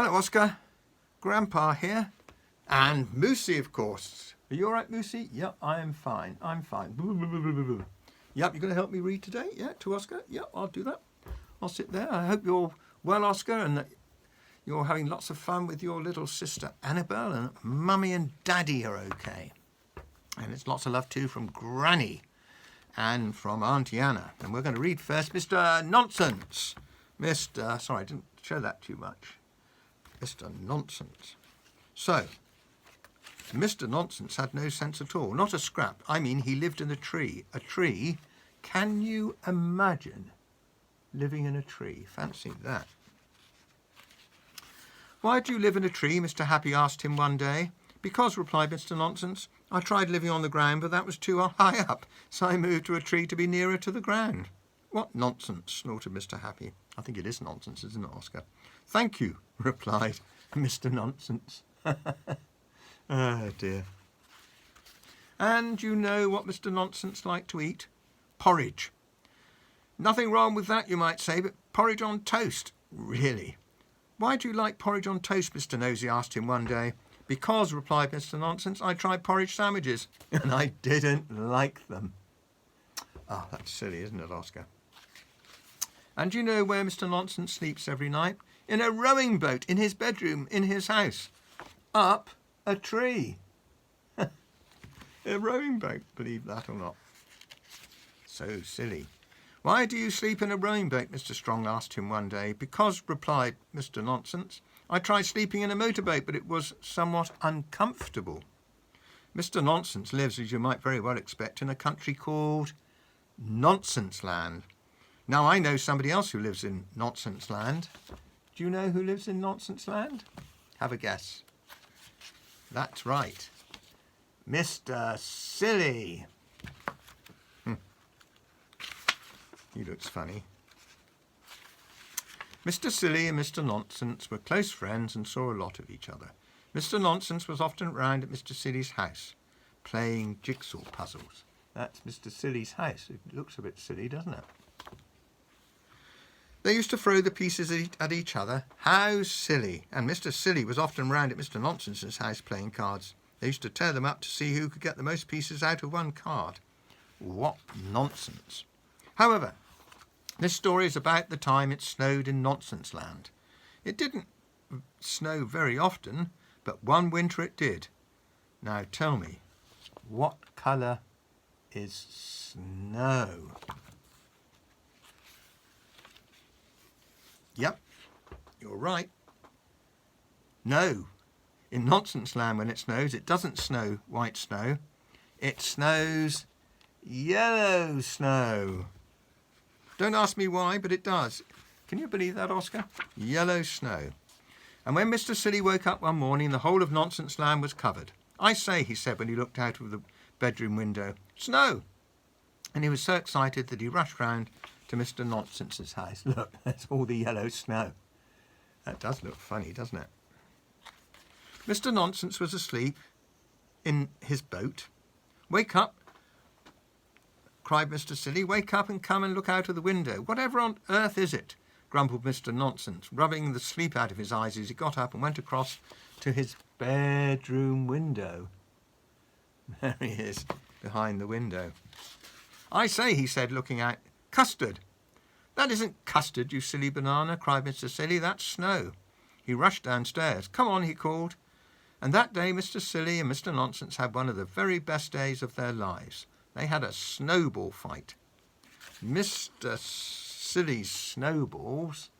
Hello, Oscar. Grandpa here. And Moosey, of course. Are you all right, Moosey? Yep, I am fine. I'm fine. Yep, you're going to help me read today? Yeah, to Oscar? Yep, I'll do that. I'll sit there. I hope you're well, Oscar, and that you're having lots of fun with your little sister Annabelle, and Mummy and Daddy are okay. And it's lots of love too from Granny and from Auntie Anna. And we're going to read first Mr. Nonsense. Sorry, I didn't show that too much. Mr. Nonsense. So, Mr. Nonsense had no sense at all, not a scrap. I mean, he lived in a tree. A tree? Can you imagine living in a tree? Fancy that. Why do you live in a tree? Mr. Happy asked him one day. Because, replied Mr. Nonsense, I tried living on the ground, but that was too high up, so I moved to a tree to be nearer to the ground. What nonsense, snorted Mr. Happy. I think it is nonsense, isn't it, Oscar? Thank you, replied Mr. Nonsense. Oh, dear. And you know what Mr. Nonsense liked to eat? Porridge. Nothing wrong with that, you might say, but porridge on toast. Really? Why do you like porridge on toast? Mr. Nosey asked him one day. Because, replied Mr. Nonsense, I tried porridge sandwiches, and I didn't like them. Oh, that's silly, isn't it, Oscar? And do you know where Mr. Nonsense sleeps every night? In a rowing boat, in his bedroom, in his house. Up a tree. A rowing boat, believe that or not. So silly. Why do you sleep in a rowing boat? Mr. Strong asked him one day. Because, replied Mr. Nonsense, I tried sleeping in a motorboat, but it was somewhat uncomfortable. Mr. Nonsense lives, as you might very well expect, in a country called Nonsense Land. Now, I know somebody else who lives in Nonsense Land. Do you know who lives in Nonsense Land? Have a guess. That's right. Mr. Silly. He looks funny. Mr. Silly and Mr. Nonsense were close friends and saw a lot of each other. Mr. Nonsense was often round at Mr. Silly's house, playing jigsaw puzzles. That's Mr. Silly's house. It looks a bit silly, doesn't it? They used to throw the pieces at each other. How silly! And Mr. Silly was often round at Mr. Nonsense's house playing cards. They used to tear them up to see who could get the most pieces out of one card. What nonsense! However, this story is about the time it snowed in Nonsense Land. It didn't snow very often, but one winter it did. Now tell me, what colour is snow? Yep, you're right. No, in Nonsense Land when it snows, it doesn't snow white snow. It snows yellow snow. Don't ask me why, but it does. Can you believe that, Oscar? Yellow snow. And when Mr. Silly woke up one morning, the whole of Nonsense Land was covered. I say, he said when he looked out of the bedroom window, snow! And he was so excited that he rushed round to Mr. Nonsense's house. Look, that's all the yellow snow. That does look funny, doesn't it? Mr. Nonsense was asleep in his boat. Wake up, cried Mr. Silly. Wake up and come and look out of the window. Whatever on earth is it? Grumbled Mr. Nonsense, rubbing the sleep out of his eyes as he got up and went across to his bedroom window. There he is, behind the window. I say, he said, looking out, custard. That isn't custard, you silly banana, cried Mr. Silly. That's snow. He rushed downstairs. Come on, he called. And that day Mr. Silly and Mr. Nonsense had one of the very best days of their lives. They had a snowball fight. Mr. Silly's snowballs,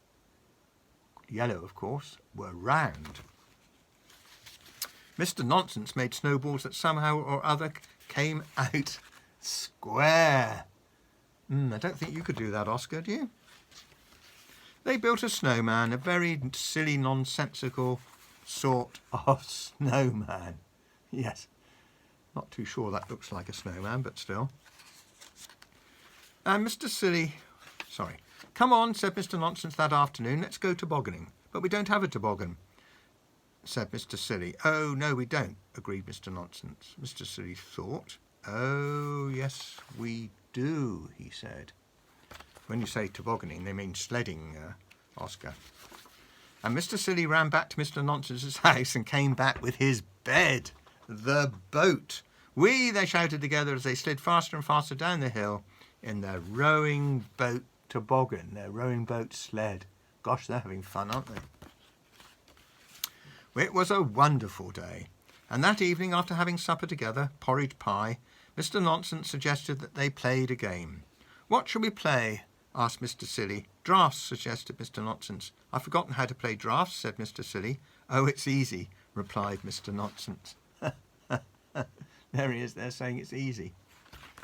yellow of course, were round. Mr. Nonsense made snowballs that somehow or other came out square. I don't think you could do that, Oscar, do you? They built a snowman, a very silly, nonsensical sort of snowman. Yes. Not too sure that looks like a snowman, but still. And Mr. Silly... Sorry. Come on, said Mr. Nonsense that afternoon. Let's go tobogganing. But we don't have a toboggan, said Mr. Silly. Oh, no, we don't, agreed Mr. Nonsense. Mr. Silly thought. Oh, yes, we do, he said. When you say tobogganing, they mean sledding, Oscar. And Mr. Silly ran back to Mr. Nonsense's house and came back with his bed, the boat. Whee! They shouted together as they slid faster and faster down the hill in their rowing boat toboggan, their rowing boat sled. Gosh, they're having fun, aren't they? It was a wonderful day, and that evening, after having supper together, porridge pie, Mr. Nonsense suggested that they played a game. "What shall we play?" asked Mr. Silly. "Draughts," suggested Mr. Nonsense. "I've forgotten how to play draughts," said Mr. Silly. "Oh, it's easy," replied Mr. Nonsense. There he is, there saying it's easy.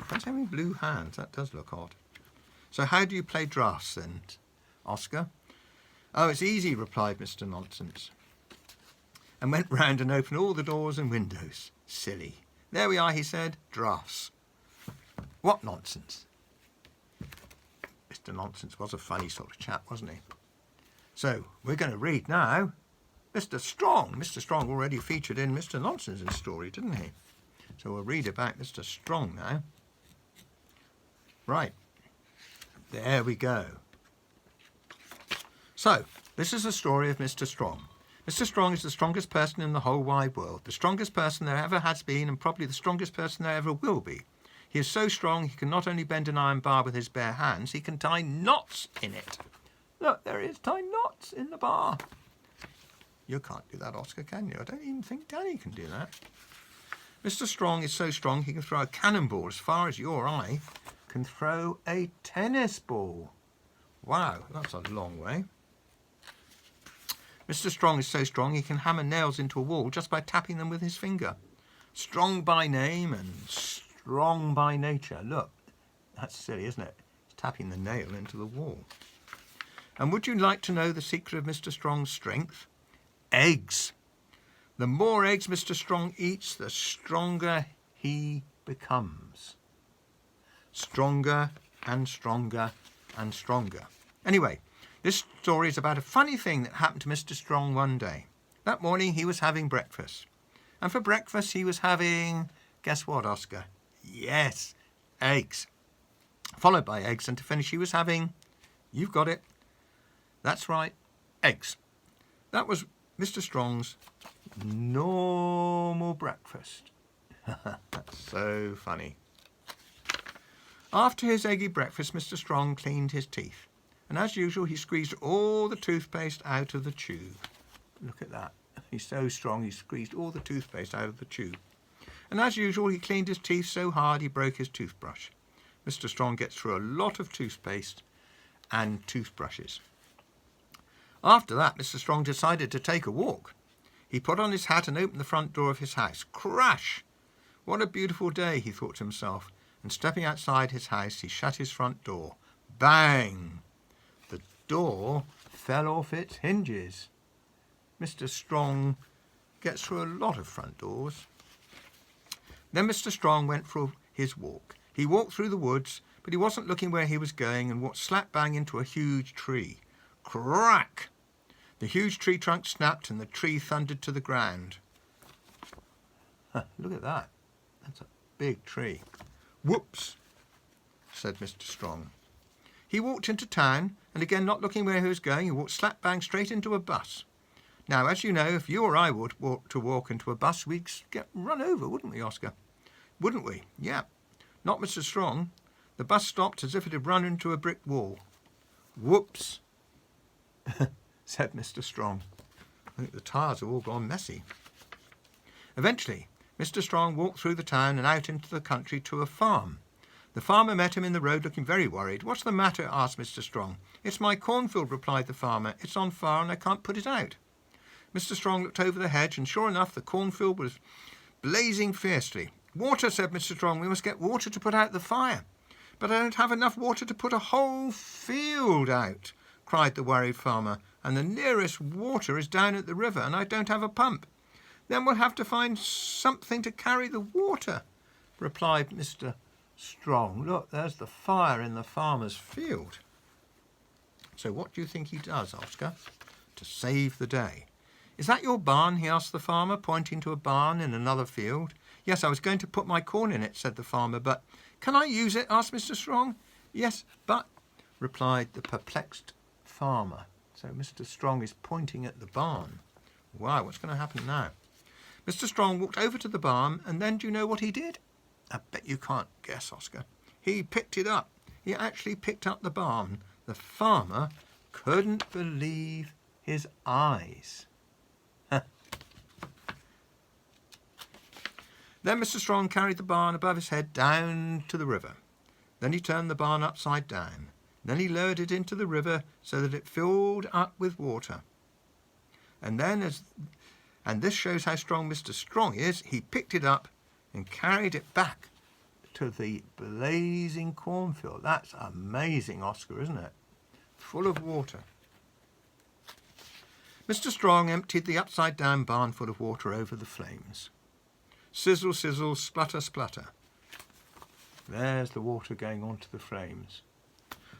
That's having blue hands, that does look odd. "So how do you play draughts then, Oscar?" "Oh, it's easy," replied Mr. Nonsense, and went round and opened all the doors and windows. Silly. "There we are," he said, "draughts." What nonsense. Mr. Nonsense was a funny sort of chap, wasn't he? So, we're going to read now Mr. Strong. Mr. Strong already featured in Mr. Nonsense's story, didn't he? So we'll read about Mr. Strong now. Right. There we go. So, this is the story of Mr. Strong. Mr. Strong is the strongest person in the whole wide world, the strongest person there ever has been, and probably the strongest person there ever will be. He is so strong he can not only bend an iron bar with his bare hands, he can tie knots in it. Look, there he is, tying knots in the bar. You can't do that, Oscar, can you? I don't even think Danny can do that. Mr. Strong is so strong he can throw a cannonball as far as your eye can throw a tennis ball. Wow, that's a long way. Mr. Strong is so strong he can hammer nails into a wall just by tapping them with his finger. Strong by name and strong by nature. Look, that's silly, isn't it? It's tapping the nail into the wall. And would you like to know the secret of Mr. Strong's strength? Eggs. The more eggs Mr. Strong eats, the stronger he becomes. Stronger and stronger and stronger. Anyway, this story is about a funny thing that happened to Mr. Strong one day. That morning he was having breakfast. And for breakfast he was having, guess what, Oscar? Yes, eggs. Followed by eggs, and to finish he was having, you've got it, that's right, eggs. That was Mr. Strong's normal breakfast. That's so funny. After his eggy breakfast, Mr. Strong cleaned his teeth. And as usual, he squeezed all the toothpaste out of the tube. Look at that. He's so strong, he squeezed all the toothpaste out of the tube. And as usual, he cleaned his teeth so hard he broke his toothbrush. Mr. Strong gets through a lot of toothpaste and toothbrushes. After that, Mr. Strong decided to take a walk. He put on his hat and opened the front door of his house. Crash! What a beautiful day, he thought to himself. And stepping outside his house, he shut his front door. Bang! The door fell off its hinges. Mr. Strong gets through a lot of front doors. Then Mr. Strong went for his walk. He walked through the woods, but he wasn't looking where he was going and walked slap bang into a huge tree. Crack! The huge tree trunk snapped and the tree thundered to the ground. Look at that. That's a big tree. Whoops, said Mr. Strong. He walked into town, and again not looking where he was going, he walked slap bang straight into a bus. Now, as you know, if you or I would walk into a bus, we'd get run over, wouldn't we, Oscar? Wouldn't we? Yeah. Not Mr. Strong. The bus stopped as if it had run into a brick wall. Whoops, said Mr. Strong. I think the tyres have all gone messy. Eventually, Mr. Strong walked through the town and out into the country to a farm. The farmer met him in the road looking very worried. What's the matter? Asked Mr. Strong. It's my cornfield, replied the farmer. It's on fire and I can't put it out. Mr. Strong looked over the hedge and sure enough the cornfield was blazing fiercely. Water, said Mr. Strong. We must get water to put out the fire. But I don't have enough water to put a whole field out, cried the worried farmer, and the nearest water is down at the river and I don't have a pump. Then we'll have to find something to carry the water, replied Mr. Strong. Look, there's the fire in the farmer's field. So what do you think he does, Oscar, to save the day? Is that your barn? He asked the farmer, pointing to a barn in another field. Yes, I was going to put my corn in it, said the farmer, but can I use it? Asked Mr. Strong. Yes, but, replied the perplexed farmer. So Mr. Strong is pointing at the barn. Wow, what's going to happen now? Mr. Strong walked over to the barn, and then do you know what he did? I bet you can't guess, Oscar. He picked it up. He actually picked up the barn. The farmer couldn't believe his eyes. Then Mr. Strong carried the barn above his head down to the river. Then he turned the barn upside down. Then he lowered it into the river so that it filled up with water. And this shows how strong Mr. Strong is, he picked it up and carried it back to the blazing cornfield. That's amazing, Oscar, isn't it? Full of water. Mr. Strong emptied the upside-down barn full of water over the flames. Sizzle, sizzle, splutter, splutter. There's the water going onto the flames.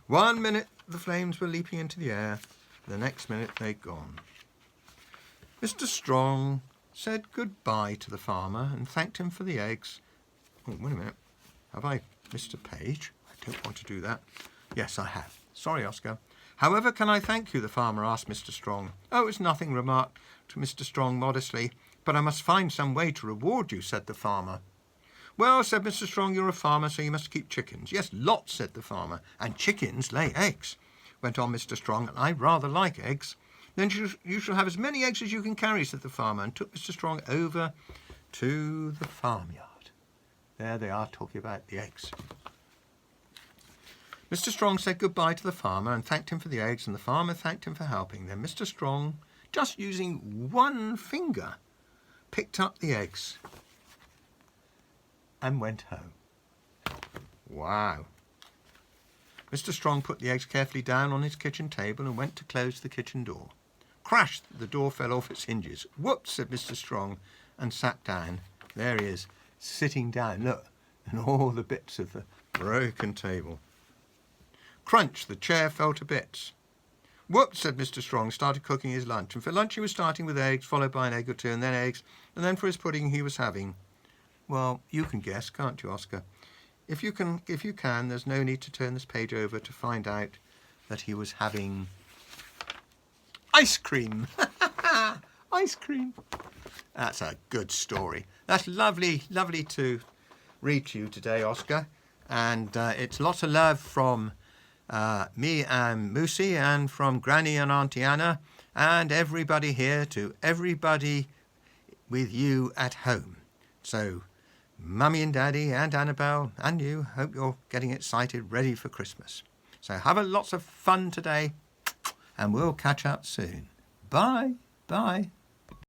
1 minute the flames were leaping into the air. The next minute they'd gone. Mr. Strong said goodbye to the farmer and thanked him for the eggs. Oh, wait a minute. Have I missed a page? I don't want to do that. Yes, I have. Sorry, Oscar. However can I thank you, the farmer asked Mr. Strong. Oh, it's nothing, remarked Mr. Strong modestly. But I must find some way to reward you, said the farmer. Well, said Mr. Strong, you're a farmer, so you must keep chickens. Yes, lots, said the farmer. And chickens lay eggs, went on Mr. Strong, and I rather like eggs. Then you shall have as many eggs as you can carry, said the farmer, and took Mr. Strong over to the farmyard. There they are, talking about the eggs. Mr. Strong said goodbye to the farmer and thanked him for the eggs, and the farmer thanked him for helping. Then Mr. Strong, just using one finger, picked up the eggs and went home. Wow. Mr. Strong put the eggs carefully down on his kitchen table and went to close the kitchen door. Crash! The door fell off its hinges. Whoops, said Mr. Strong, and sat down. There he is, sitting down, look, and all the bits of the broken table. Crunch! The chair fell to bits. Whoops, said Mr. Strong, started cooking his lunch, and for lunch he was starting with eggs, followed by an egg or two, and then eggs, and then for his pudding he was having, well, you can guess, can't you, Oscar? If you can, there's no need to turn this page over to find out that he was having ice cream. Ice cream. That's a good story. That's lovely, lovely to read to you today, Oscar. And it's lots of love from me and Moosey and from Granny and Auntie Anna and everybody here to everybody with you at home. So, Mummy and Daddy and Annabelle and you, hope you're getting excited, ready for Christmas. So have a lots of fun today and we'll catch up soon. Bye. Bye.